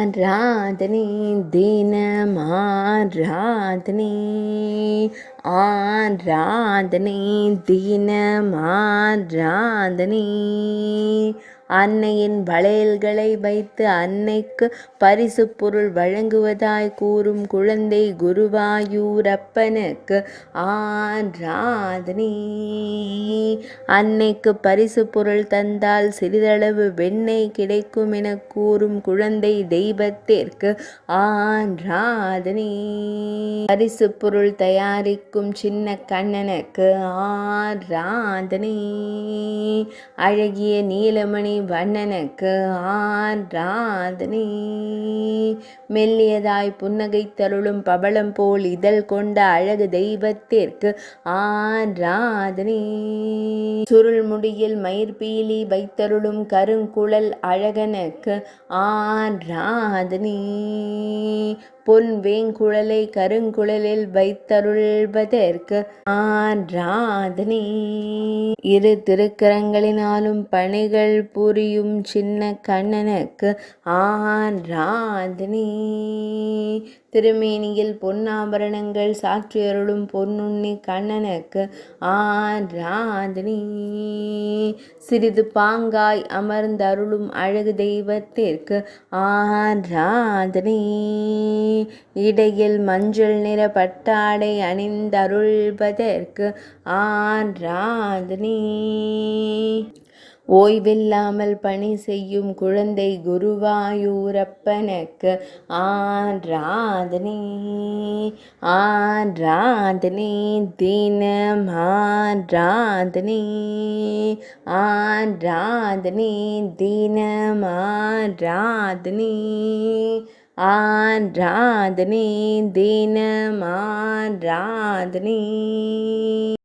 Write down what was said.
ஆராதனை தினம் ஆராதனை ஆராதனை தினம் ஆராதனை அன்னையின் வளையல்களை வைத்து அன்னைக்கு பரிசு பொருள் வழங்குவதாய் கூறும் குழந்தை குருவாயூரப்பனுக்கு ஆராதனை. அன்னைக்கு பரிசு பொருள் தந்தால் சிறிதளவு வெண்ணெய் கிடைக்கும் என கூறும் குழந்தை தெய்வத்திற்கு ஆராதனை. பரிசு பொருள் தயாரிக்கும் சின்ன கண்ணனுக்கு ஆராதனை. அழகிய நீலமணி வண்ணனுக்கு ஆராதனை. மெல்லியதாய் புன்னகை தருளும் பவளம் போல் இதழ் கொண்ட அழகு தெய்வத்திற்கு ஆராதனை. சுருள் முடியில் மயிர்பீலி வைத்தருளும் கருங்குழல் அழகனுக்கு ஆராதனை. பொன் வேங்குழலை கருங்குழலில் வைத்தருள்வதற்கு ஆராதனை. இரு திருக்கரங்களினாலும் பணிகள் புரியும் சின்ன கண்ணனுக்கு ஆராதனை. திருமேனியில் பொன்னாபரணங்கள் சாற்றியருளும் பொன்னுண்ணி கண்ணனுக்கு ஆராதனை. சிறிது பாங்காய் அமர்ந்தருளும் அழகு தெய்வத்திற்கு ஆராதனை. இடையில் மஞ்சள் நிற பட்டாடை அணிந்தருள்வதற்கு ஆராதனை. ஓய்வில்லாமல் பணி செய்யும் குழந்தை குருவாயூரப்பனுக்கு ஆராதனை. ஆராதனை தினம் ஆராதனை. ஆராதனை தினம் ஆராதனை. ஆராதனை தினம் ஆராதனை.